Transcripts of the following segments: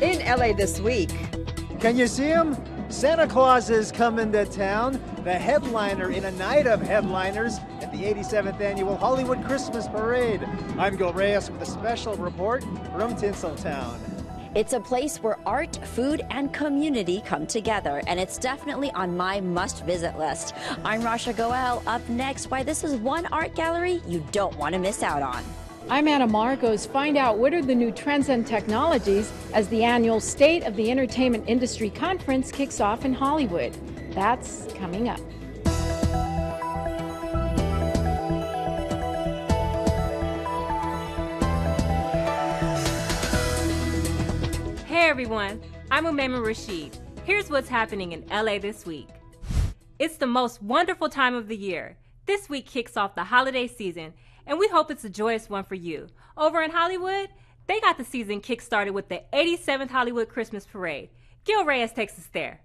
In LA this week. Can you see him? Santa Claus is coming to town, the headliner in a night of headliners at the 87th Annual Hollywood Christmas Parade. I'm Gil Reyes with a special report from Tinseltown. It's a place where art, food, and community come together, and it's definitely on my must-visit list. I'm Rasha Goel. Up next, why this is one art gallery you don't want to miss out on. I'm Anna Marcos. Find out what are the new trends and technologies as the annual State of the Entertainment Industry Conference kicks off in Hollywood. That's coming up. Hey everyone, I'm Umayma Rashid. Here's what's happening in LA this week. It's the most wonderful time of the year. This week kicks off the holiday season, and we hope it's a joyous one for you. Over in Hollywood, they got the season kick-started with the 87th Hollywood Christmas Parade. Gil Reyes takes us there.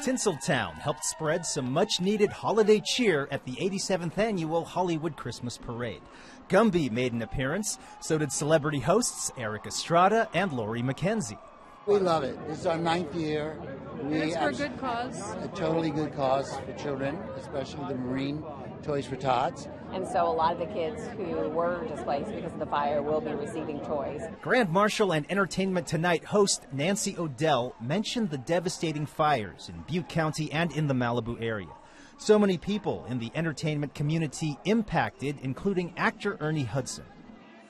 Tinseltown helped spread some much-needed holiday cheer at the 87th Annual Hollywood Christmas Parade. Gumby made an appearance, so did celebrity hosts Eric Estrada and Lori McKenzie. We love it. This is our 9th year. It's for a good cause. A totally good cause for children, especially the Marine Toys for Tots. And so a lot of the kids who were displaced because of the fire will be receiving toys. Grand Marshal and Entertainment Tonight host Nancy O'Dell mentioned the devastating fires in Butte County and in the Malibu area. So many people in the entertainment community impacted, including actor Ernie Hudson.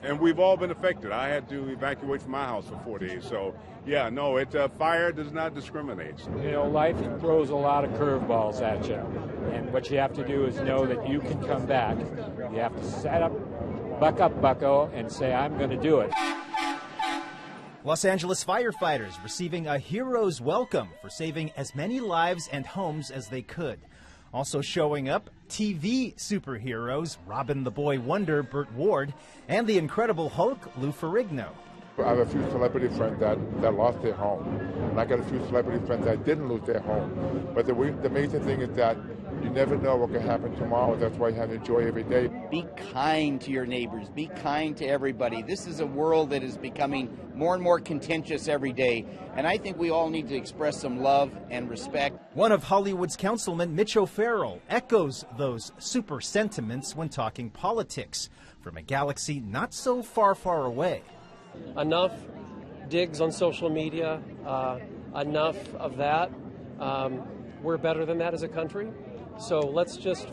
And we've all been affected. I had to evacuate from my house for 4 days. So, yeah, no, fire does not discriminate. You know, life throws a lot of curveballs at you. And what you have to do is know that you can come back. You have to set up, bucko, and say, I'm going to do it. Los Angeles firefighters receiving a hero's welcome for saving as many lives and homes as they could. Also showing up, TV superheroes Robin the Boy Wonder, Burt Ward, and the Incredible Hulk, Lou Ferrigno. I have a few celebrity friends that lost their home, and I got a few celebrity friends that didn't lose their home. But the amazing thing is that you never know what can happen tomorrow. That's why you have to enjoy every day. Be kind to your neighbors. Be kind to everybody. This is a world that is becoming more and more contentious every day, and I think we all need to express some love and respect. One of Hollywood's councilmen, Mitch O'Farrell, echoes those super sentiments when talking politics from a galaxy not so far, far away. Enough digs on social media, enough of that. We're better than that as a country. So let's just,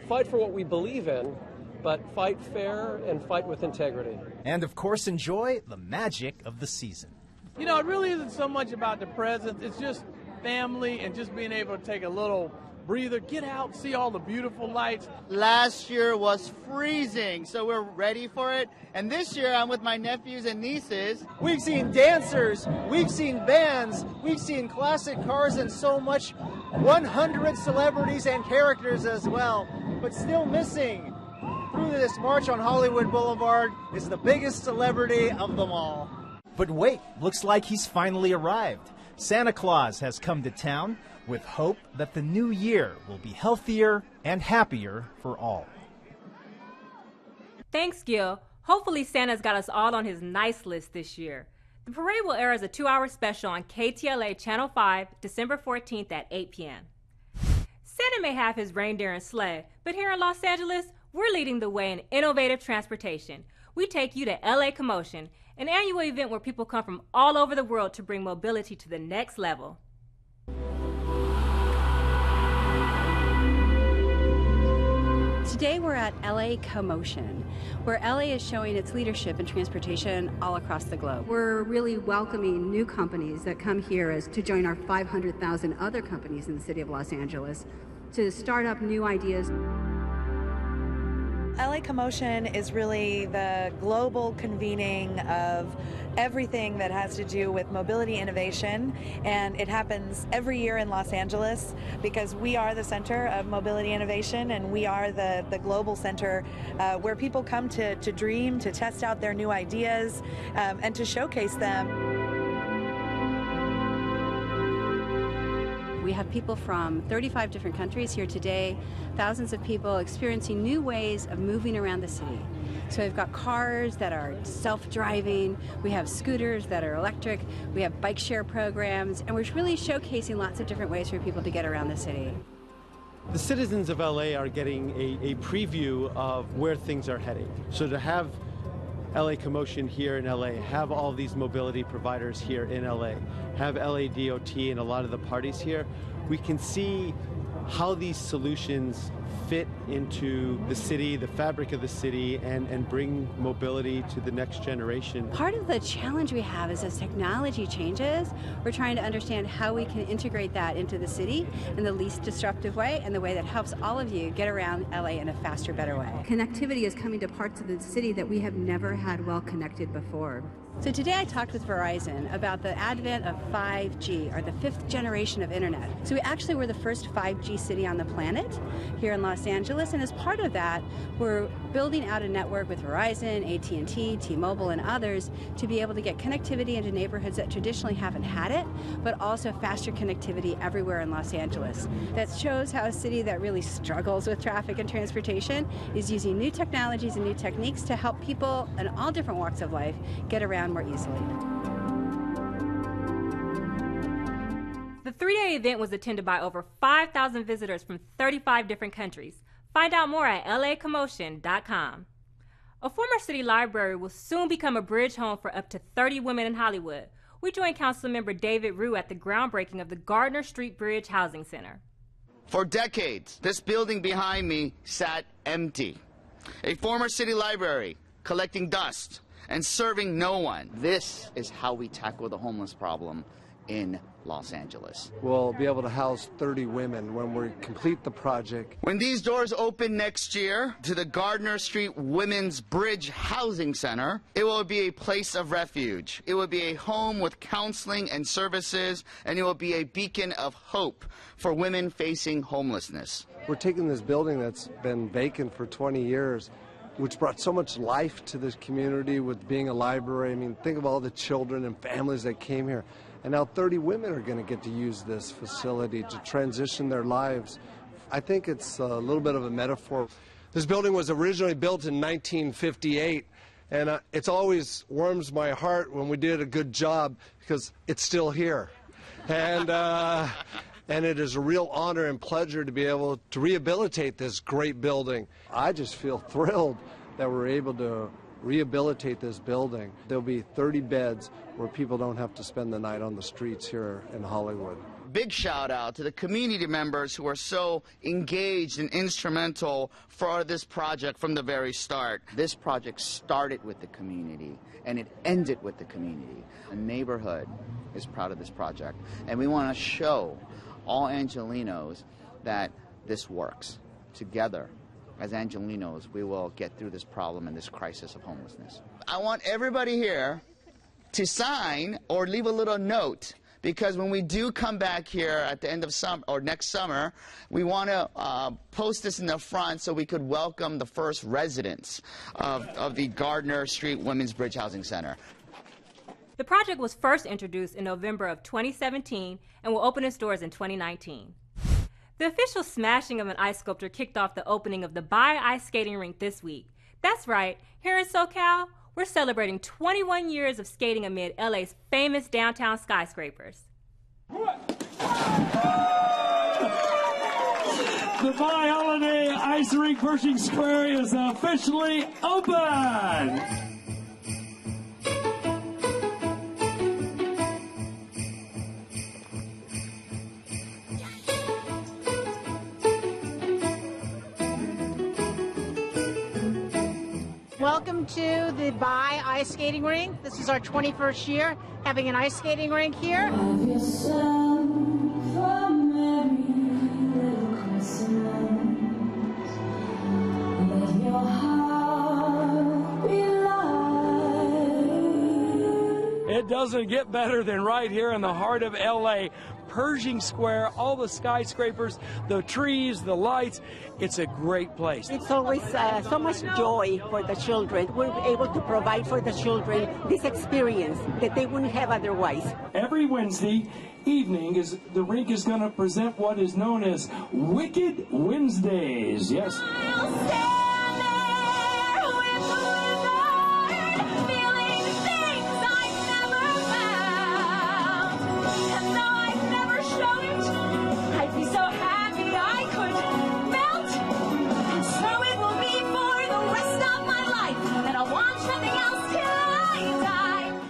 fight for what we believe in, but fight fair and fight with integrity. And of course, enjoy the magic of the season. It really isn't so much about the presents. It's just family and just being able to take a little breather, get out, see all the beautiful lights. Last year was freezing, so we're ready for it. And this year I'm with my nephews and nieces. We've seen dancers, we've seen bands, we've seen classic cars and so much, 100 celebrities and characters as well. But still missing through this march on Hollywood Boulevard is the biggest celebrity of them all. But wait, looks like he's finally arrived. Santa Claus has come to town with hope that the new year will be healthier and happier for all. Thanks, Gil. Hopefully Santa's got us all on his nice list this year. The parade will air as a 2-hour special on KTLA Channel 5, December 14th at 8 p.m. Santa may have his reindeer and sleigh, but here in Los Angeles, we're leading the way in innovative transportation. We take you to LA Commotion, an annual event where people come from all over the world to bring mobility to the next level. Today we're at LA Commotion, where LA is showing its leadership in transportation all across the globe. We're really welcoming new companies that come here to join our 500,000 other companies in the city of Los Angeles to start up new ideas. LA Commotion is really the global convening of everything that has to do with mobility innovation, and it happens every year in Los Angeles because we are the center of mobility innovation, and we are the global center where people come to dream, to test out their new ideas, and to showcase them. We have people from 35 different countries here today, thousands of people experiencing new ways of moving around the city. So we've got cars that are self-driving, we have scooters that are electric, we have bike share programs, and we're really showcasing lots of different ways for people to get around the city. The citizens of LA are getting a preview of where things are heading. So to have LA Commotion here in LA, have all these mobility providers here in LA, have LA DOT and a lot of the parties here, we can see how these solutions fit into the city, the fabric of the city, and bring mobility to the next generation. Part of the challenge we have is as technology changes, we're trying to understand how we can integrate that into the city in the least disruptive way and the way that helps all of you get around LA in a faster, better way. Connectivity is coming to parts of the city that we have never had well connected before. So today I talked with Verizon about the advent of 5G, or the 5th generation of internet. So we actually were the first 5G city on the planet here in Los Angeles, and as part of that, we're building out a network with Verizon, AT&T, T-Mobile, and others to be able to get connectivity into neighborhoods that traditionally haven't had it, but also faster connectivity everywhere in Los Angeles. That shows how a city that really struggles with traffic and transportation is using new technologies and new techniques to help people in all different walks of life get around more easily. The 3-day event was attended by over 5,000 visitors from 35 different countries. Find out more at lacommotion.com. A former city library will soon become a bridge home for up to 30 women in Hollywood. We joined Councilmember David Rue at the groundbreaking of the Gardner Street Bridge Housing Center. For decades, this building behind me sat empty. A former city library collecting dust and serving no one. This is how we tackle the homeless problem in Los Angeles. We'll be able to house 30 women when we complete the project. When these doors open next year to the Gardner Street Women's Bridge Housing Center, it will be a place of refuge. It will be a home with counseling and services, and it will be a beacon of hope for women facing homelessness. We're taking this building that's been vacant for 20 years, which brought so much life to this community with being a library. I mean, think of all the children and families that came here. And now 30 women are going to get to use this facility to transition their lives. I think it's a little bit of a metaphor. This building was originally built in 1958, and it's always warms my heart when we did a good job because it's still here. And it is a real honor and pleasure to be able to rehabilitate this great building. I just feel thrilled that we're able to rehabilitate this building. There'll be 30 beds where people don't have to spend the night on the streets here in Hollywood. Big shout out to the community members who are so engaged and instrumental for this project from the very start. This project started with the community and it ended with the community. The neighborhood is proud of this project, and we want to show all Angelenos that this works. Together, as Angelenos, we will get through this problem and this crisis of homelessness. I want everybody here to sign or leave a little note, because when we do come back here at the end of summer or next summer, we want to post this in the front so we could welcome the first residents of the Gardner Street Women's Bridge Housing Center. The project was first introduced in November of 2017 and will open its doors in 2019. The official smashing of an ice sculpture kicked off the opening of the Bay Ice Skating Rink this week. That's right, here in SoCal, we're celebrating 21 years of skating amid LA's famous downtown skyscrapers. The Bi-Holiday Ice Rink Pershing Square is officially open! Welcome to the Bay Ice Skating Rink. This is our 21st year having an ice skating rink here. It doesn't get better than right here in the heart of LA. Pershing Square, all the skyscrapers, the trees, the lights. It's a great place. It's always so much joy for the children. We're able to provide for the children this experience that they wouldn't have otherwise. Every Wednesday, evening, the Rink is going to present what is known as Wicked Wednesdays. Yes.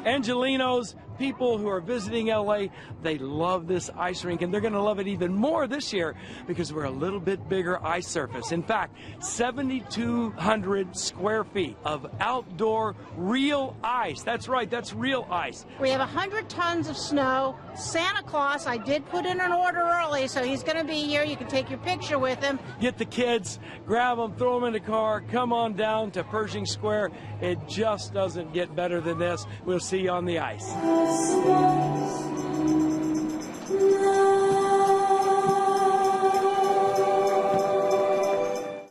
Angelinos, people who are visiting LA, they love this ice rink, and they're going to love it even more this year because we're a little bit bigger ice surface. In fact, 7,200 square feet of outdoor real ice. That's right, that's real ice. We have 100 tons of snow. Santa Claus, I did put in an order early, so he's going to be here. You can take your picture with him. Get the kids, grab them, throw them in the car, come on down to Pershing Square. It just doesn't get better than this. We'll see you on the ice.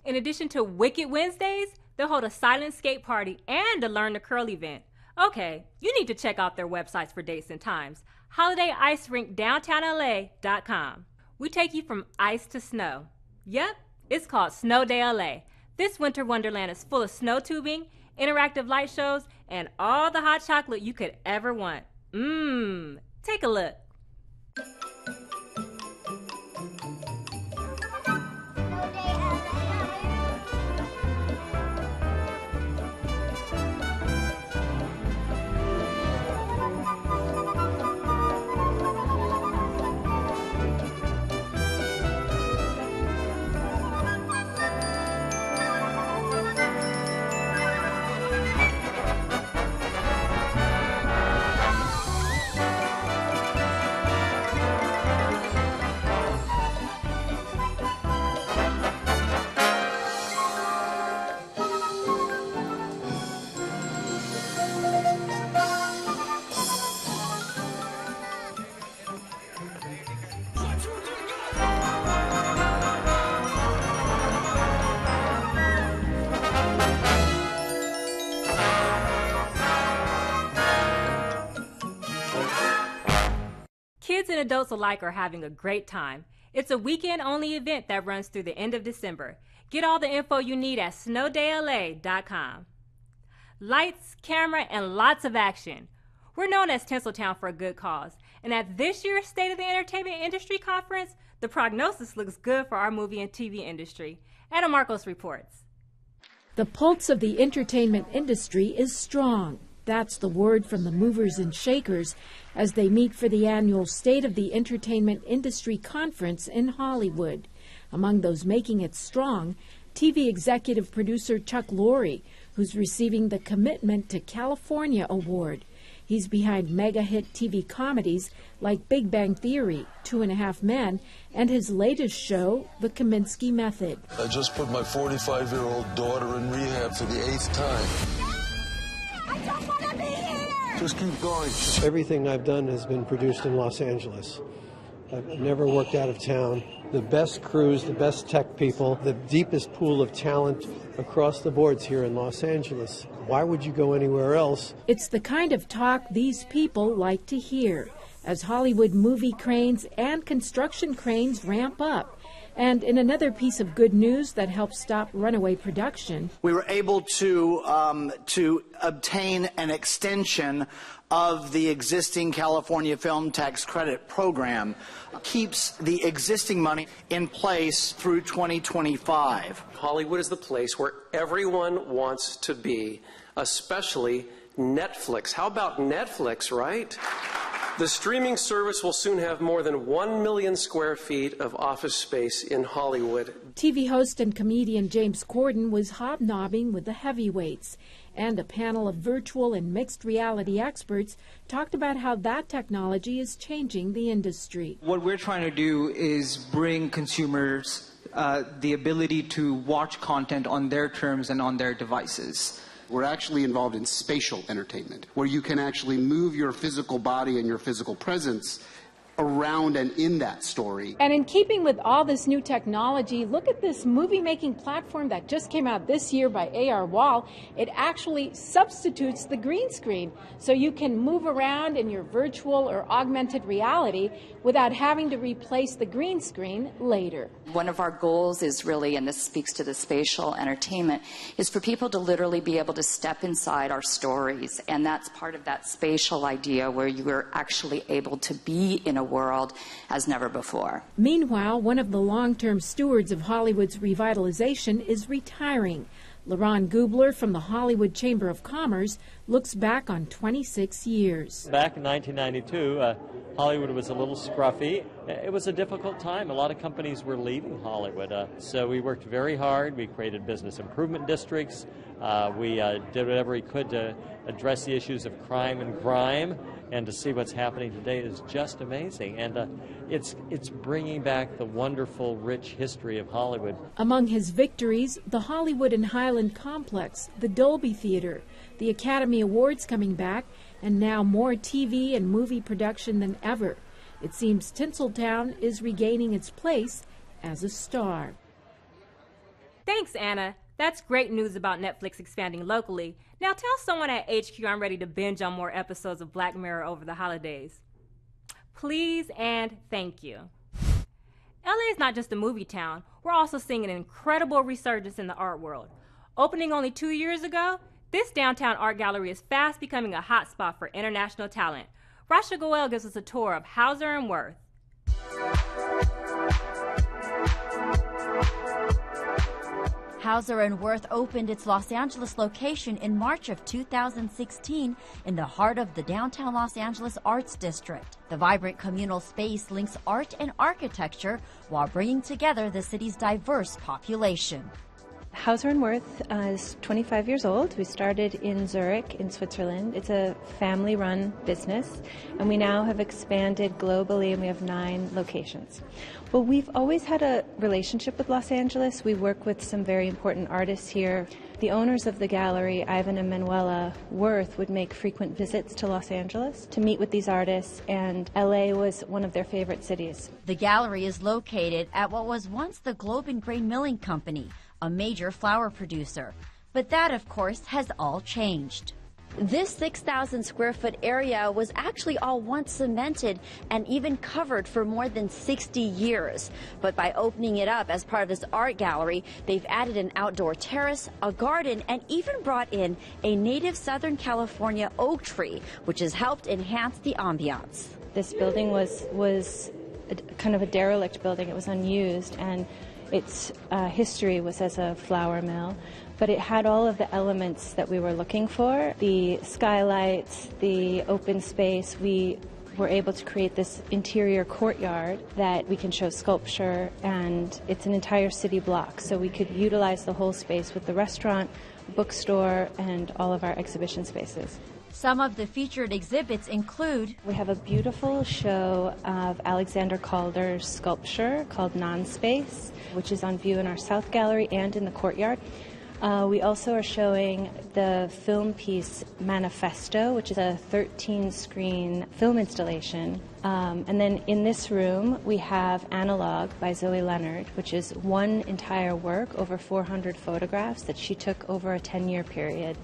In addition to Wicked Wednesdays, they'll hold a silent skate party and a Learn to Curl event. Okay, you need to check out their websites for dates and times. HolidayIceRinkDowntownLA.com. We take you from ice to snow. Yep, it's called Snow Day LA. This winter wonderland is full of snow tubing, interactive light shows, and all the hot chocolate you could ever want. Take a look. Kids and adults alike are having a great time. It's a weekend-only event that runs through the end of December. Get all the info you need at snowdayla.com. Lights, camera, and lots of action. We're known as Tinseltown for a good cause, and at this year's State of the Entertainment Industry Conference, the prognosis looks good for our movie and TV industry. Anna Marcos reports. The pulse of the entertainment industry is strong. That's the word from the movers and shakers as they meet for the annual State of the Entertainment Industry Conference in Hollywood. Among those making it strong, TV executive producer Chuck Lorre, who's receiving the Commitment to California Award. He's behind mega-hit TV comedies like Big Bang Theory, 2.5 Men, and his latest show, The Kominsky Method. I just put my 45-year-old daughter in rehab for the 8th time. I don't want to be here! Just keep going. Everything I've done has been produced in Los Angeles. I've never worked out of town. The best crews, the best tech people, the deepest pool of talent across the boards here in Los Angeles. Why would you go anywhere else? It's the kind of talk these people like to hear as Hollywood movie cranes and construction cranes ramp up. And in another piece of good news that helps stop runaway production, we were able to obtain an extension of the existing California Film Tax Credit Program. Keeps the existing money in place through 2025. Hollywood is the place where everyone wants to be, especially Netflix. How about Netflix, right? The streaming service will soon have more than 1 million square feet of office space in Hollywood. TV host and comedian James Corden was hobnobbing with the heavyweights, and a panel of virtual and mixed reality experts talked about how that technology is changing the industry. What we're trying to do is bring consumers the ability to watch content on their terms and on their devices. We're actually involved in spatial entertainment, where you can actually move your physical body and your physical presence around and in that story. And in keeping with all this new technology, look at this movie-making platform that just came out this year by A.R. Wall. It actually substitutes the green screen, so you can move around in your virtual or augmented reality without having to replace the green screen later. One of our goals is really, and this speaks to the spatial entertainment, is for people to literally be able to step inside our stories. And that's part of that spatial idea where you are actually able to be in a world as never before. Meanwhile, one of the long-term stewards of Hollywood's revitalization is retiring. LaRon Gubler from the Hollywood Chamber of Commerce looks back on 26 years. Back in 1992, Hollywood was a little scruffy. It was a difficult time. A lot of companies were leaving Hollywood. So we worked very hard. We created business improvement districts. We did whatever we could to address the issues of crime and grime. And to see what's happening today is just amazing. And it's bringing back the wonderful, rich history of Hollywood. Among his victories, the Hollywood and Highland Complex, the Dolby Theater, the Academy Awards coming back, and now more TV and movie production than ever. It seems Tinseltown is regaining its place as a star. Thanks, Anna. That's great news about Netflix expanding locally. Now tell someone at HQ I'm ready to binge on more episodes of Black Mirror over the holidays. Please and thank you. LA is not just a movie town. We're also seeing an incredible resurgence in the art world. Opening only 2 years ago, this downtown art gallery is fast becoming a hotspot for international talent. Rasha Goel gives us a tour of Hauser and Werth. Hauser and Werth opened its Los Angeles location in March of 2016 in the heart of the downtown Los Angeles Arts District. The vibrant communal space links art and architecture while bringing together the city's diverse population. Hauser and Werth is 25 years old. We started in Zurich in Switzerland. It's a family-run business, and we now have expanded globally, and we have 9 locations. Well, we've always had a relationship with Los Angeles. We work with some very important artists here. The owners of the gallery, Ivan and Manuela Werth, would make frequent visits to Los Angeles to meet with these artists, and LA was one of their favorite cities. The gallery is located at what was once the Globe and Grain Milling Company, a major flour producer. But that, of course, has all changed. This 6,000 square foot area was actually all once cemented and even covered for more than 60 years. But by opening it up as part of this art gallery, they've added an outdoor terrace, a garden, and even brought in a native Southern California oak tree, which has helped enhance the ambiance. This building was kind of a derelict building. It was unused, and its history was as a flour mill, but it had all of the elements that we were looking for. The skylights, the open space. We were able to create this interior courtyard that we can show sculpture, and it's an entire city block, so we could utilize the whole space with the restaurant, bookstore, and all of our exhibition spaces. Some of the featured exhibits include... We have a beautiful show of Alexander Calder's sculpture called Non-Space, which is on view in our South Gallery and in the courtyard. We also are showing the film piece Manifesto, which is a 13-screen film installation. And then in this room, we have Analog by Zoe Leonard, which is one entire work, over 400 photographs that she took over a 10-year period.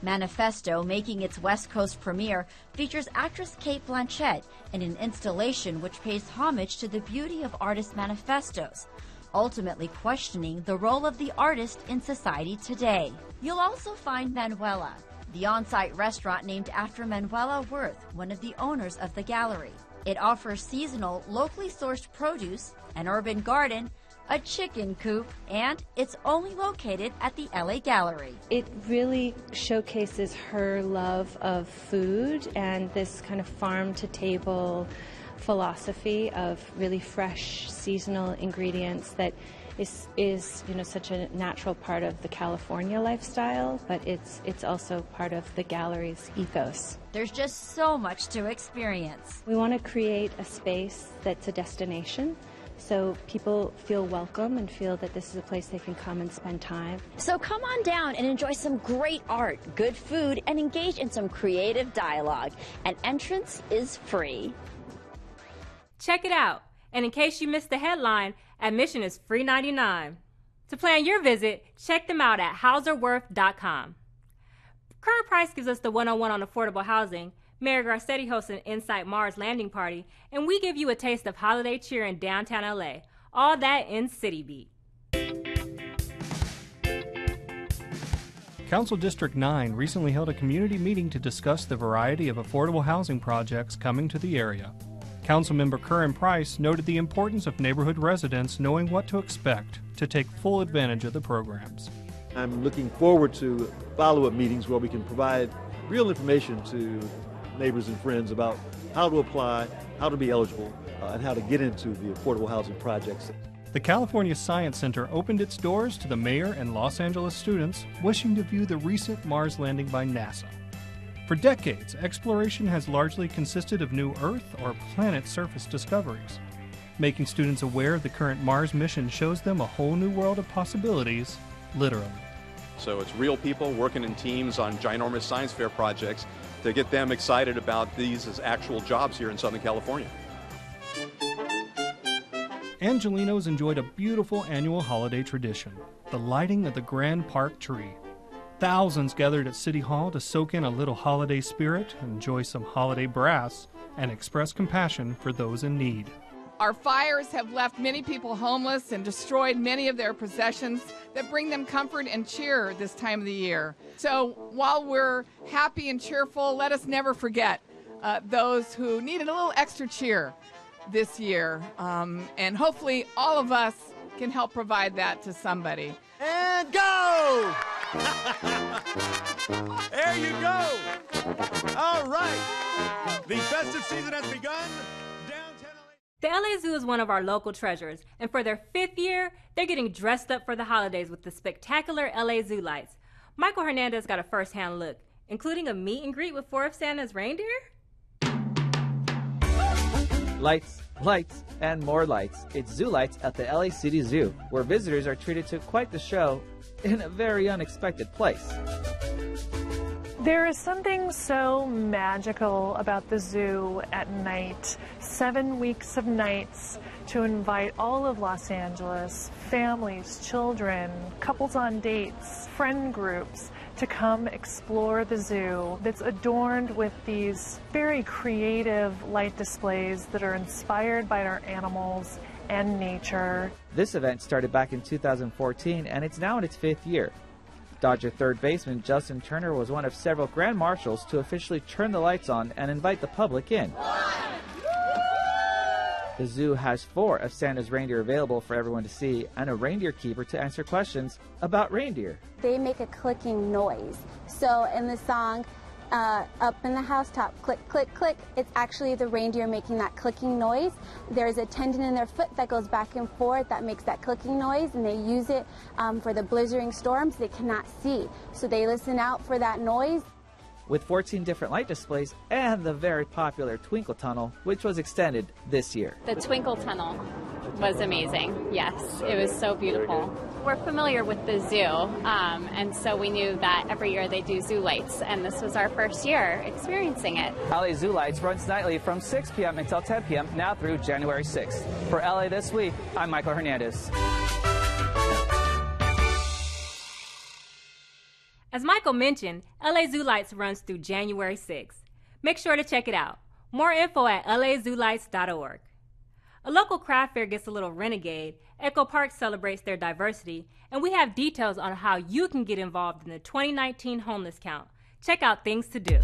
Manifesto, making its West Coast premiere, features actress Cate Blanchett in an installation which pays homage to the beauty of artist manifestos, ultimately questioning the role of the artist in society today. You'll also find Manuela, the on-site restaurant named after Manuela Werth, one of the owners of the gallery. It offers seasonal, locally sourced produce, an urban garden, a chicken coop, and it's only located at the LA Gallery. It really showcases her love of food and this kind of farm-to-table philosophy of really fresh, seasonal ingredients that is such a natural part of the California lifestyle, but it's also part of the gallery's ethos. There's just so much to experience. We want to create a space that's a destination, so people feel welcome and feel that this is a place they can come and spend time. So come on down and enjoy some great art, good food, and engage in some creative dialogue. And entrance is free. Check it out. And in case you missed the headline, admission is free $99. To plan your visit, check them out at hauserwerth.com. Current Price gives us the 101 on affordable housing. Mayor Garcetti hosts an Insight Mars landing party, and we give you a taste of holiday cheer in downtown LA. All that in City Beat. Council District 9 recently held a community meeting to discuss the variety of affordable housing projects coming to the area. Councilmember Curran Price noted the importance of neighborhood residents knowing what to expect to take full advantage of the programs. I'm looking forward to follow-up meetings where we can provide real information to neighbors and friends about how to apply, how to be eligible, and how to get into the affordable housing projects. The California Science Center opened its doors to the mayor and Los Angeles students wishing to view the recent Mars landing by NASA. For decades, exploration has largely consisted of new Earth or planet surface discoveries. Making students aware of the current Mars mission shows them a whole new world of possibilities, literally. So it's real people working in teams on ginormous science fair projects to get them excited about these as actual jobs here in Southern California. Angelenos enjoyed a beautiful annual holiday tradition, the lighting of the Grand Park tree. Thousands gathered at City Hall to soak in a little holiday spirit, enjoy some holiday brass, and express compassion for those in need. Our fires have left many people homeless and destroyed many of their possessions that bring them comfort and cheer this time of the year. So while we're happy and cheerful, let us never forget those who needed a little extra cheer this year. And hopefully all of us can help provide that to somebody. And go! There you go! All right! The festive season has begun. The LA Zoo is one of our local treasures, and for their 5th year, they're getting dressed up for the holidays with the spectacular LA Zoo lights. Michael Hernandez got a first-hand look, including a meet and greet with 4 of Santa's reindeer. Lights, lights, and more lights. It's Zoo Lights at the LA City Zoo, where visitors are treated to quite the show in a very unexpected place. There is something so magical about the zoo at night. 7 weeks of nights to invite all of Los Angeles, families, children, couples on dates, friend groups, to come explore the zoo that's adorned with these very creative light displays that are inspired by our animals and nature. This event started back in 2014 and it's now in its 5th year. Dodger third baseman Justin Turner was one of several grand marshals to officially turn the lights on and invite the public in. The zoo has 4 of Santa's reindeer available for everyone to see and a reindeer keeper to answer questions about reindeer. They make a clicking noise. So in the song, up in the housetop, click, click, click, it's actually the reindeer making that clicking noise. There's a tendon in their foot that goes back and forth that makes that clicking noise, and they use it for the blizzarding storms they cannot see. So they listen out for that noise. With 14 different light displays and the very popular Twinkle Tunnel, which was extended this year. The Twinkle Tunnel was amazing. Yes, it was so beautiful. We're familiar with the zoo, and so we knew that every year they do zoo lights, and this was our first year experiencing it. LA Zoo Lights runs nightly from 6 p.m. until 10 p.m. now through January 6th. For LA This Week, I'm Michael Hernandez. As Michael mentioned, LA Zoo Lights runs through January 6th. Make sure to check it out. More info at lazoolights.org. A local craft fair gets a little renegade. Echo Park celebrates their diversity, and we have details on how you can get involved in the 2019 homeless count. Check out Things to Do.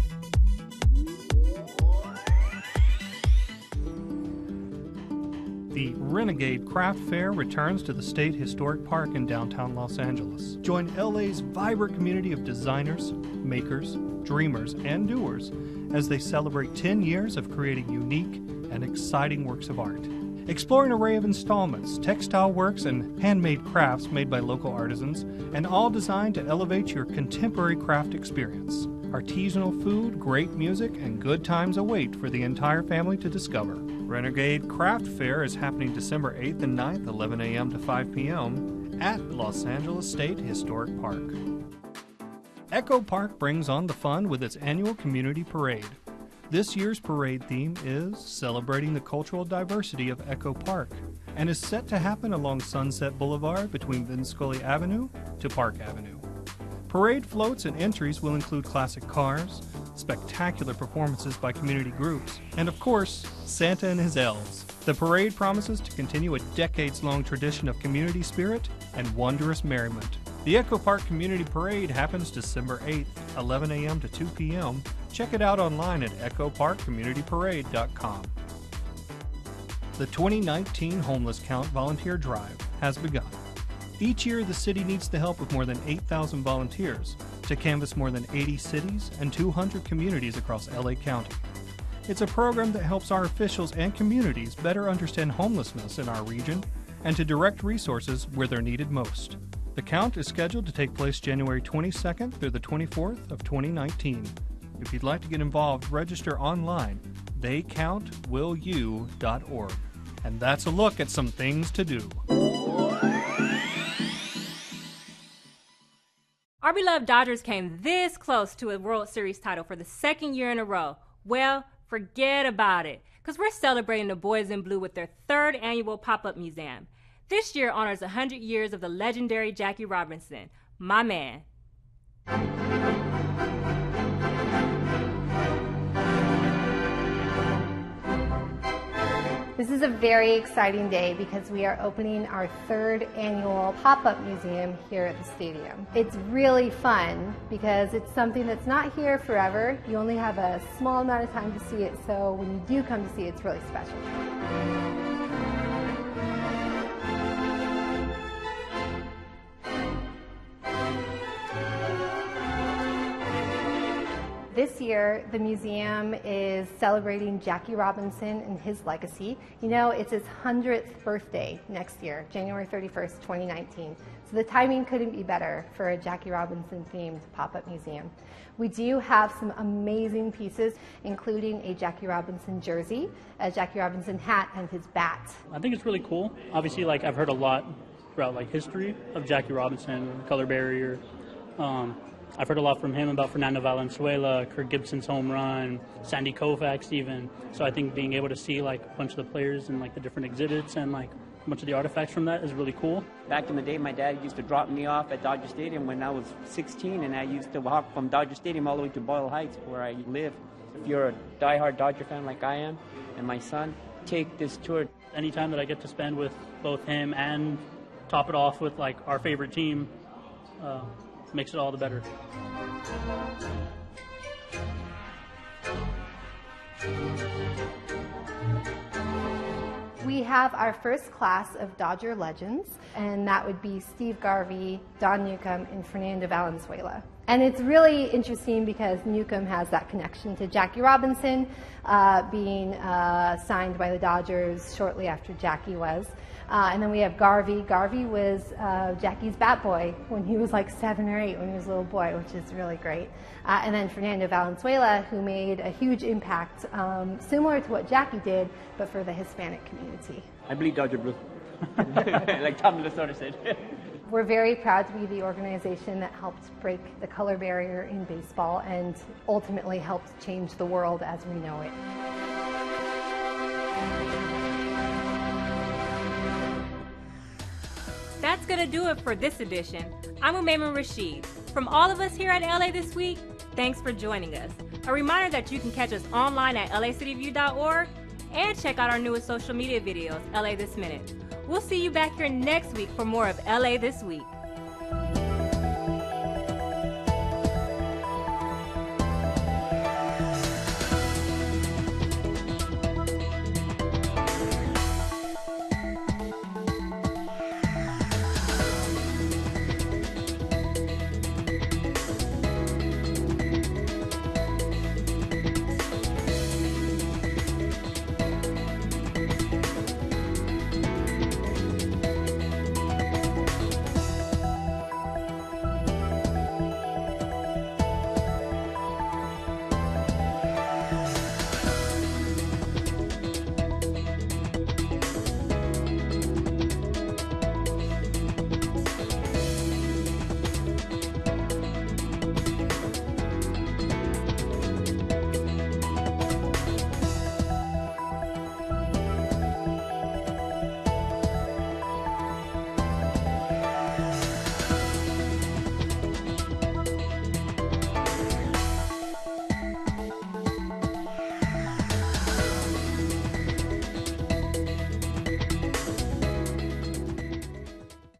The Renegade Craft Fair returns to the State Historic Park in downtown Los Angeles. Join LA's vibrant community of designers, makers, dreamers, and doers as they celebrate 10 years of creating unique and exciting works of art. Explore an array of installments, textile works, and handmade crafts made by local artisans, and all designed to elevate your contemporary craft experience. Artisanal food, great music, and good times await for the entire family to discover. Renegade Craft Fair is happening December 8th and 9th, 11 a.m. to 5 p.m. at Los Angeles State Historic Park. Echo Park brings on the fun with its annual community parade. This year's parade theme is celebrating the cultural diversity of Echo Park and is set to happen along Sunset Boulevard between Vin Scully Avenue to Park Avenue. Parade floats and entries will include classic cars, spectacular performances by community groups, and of course, Santa and his elves. The parade promises to continue a decades-long tradition of community spirit and wondrous merriment. The Echo Park Community Parade happens December 8th, 11 a.m. to 2 p.m. Check it out online at echoparkcommunityparade.com. The 2019 Homeless Count Volunteer Drive has begun. Each year, the city needs the help of more than 8,000 volunteers to canvass more than 80 cities and 200 communities across LA County. It's a program that helps our officials and communities better understand homelessness in our region and to direct resources where they're needed most. The count is scheduled to take place January 22nd through the 24th of 2019. If you'd like to get involved, register online, theycountwillyou.org. And that's a look at some things to do. Our beloved Dodgers came this close to a World Series title for the second year in a row. Well, forget about it, because we're celebrating the Boys in Blue with their third annual pop-up museum. This year honors 100 years of the legendary Jackie Robinson, my man. This is a very exciting day because we are opening our third annual pop-up museum here at the stadium. It's really fun because it's something that's not here forever. You only have a small amount of time to see it, so when you do come to see it, it's really special. This year, the museum is celebrating Jackie Robinson and his legacy. You know, it's his 100th birthday next year, January 31st, 2019. So the timing couldn't be better for a Jackie Robinson-themed pop-up museum. We do have some amazing pieces, including a Jackie Robinson jersey, a Jackie Robinson hat, and his bat. I think it's really cool. Obviously, I've heard a lot throughout history of Jackie Robinson, color barrier. I've heard a lot from him about Fernando Valenzuela, Kirk Gibson's home run, Sandy Koufax even. So I think being able to see a bunch of the players and the different exhibits and a bunch of the artifacts from that is really cool. Back in the day, my dad used to drop me off at Dodger Stadium when I was 16, and I used to walk from Dodger Stadium all the way to Boyle Heights, where I live. If you're a diehard Dodger fan like I am, and my son, take this tour. Anytime that I get to spend with both him and top it off with our favorite team, makes it all the better. We have our first class of Dodger legends, and that would be Steve Garvey, Don Newcomb, and Fernando Valenzuela. And it's really interesting because Newcomb has that connection to Jackie Robinson, being signed by the Dodgers shortly after Jackie was. And then we have Garvey. Garvey was Jackie's bat boy when he was 7 or 8, when he was a little boy, which is really great. And then Fernando Valenzuela, who made a huge impact, similar to what Jackie did, but for the Hispanic community. I bleed Dodger blue, like Tom Lasorda said. We're very proud to be the organization that helped break the color barrier in baseball and ultimately helped change the world as we know it. That's going to do it for this edition. I'm Umayman Rashid. From all of us here at LA This Week, thanks for joining us. A reminder that you can catch us online at lacityview.org and check out our newest social media videos, LA This Minute. We'll see you back here next week for more of LA This Week.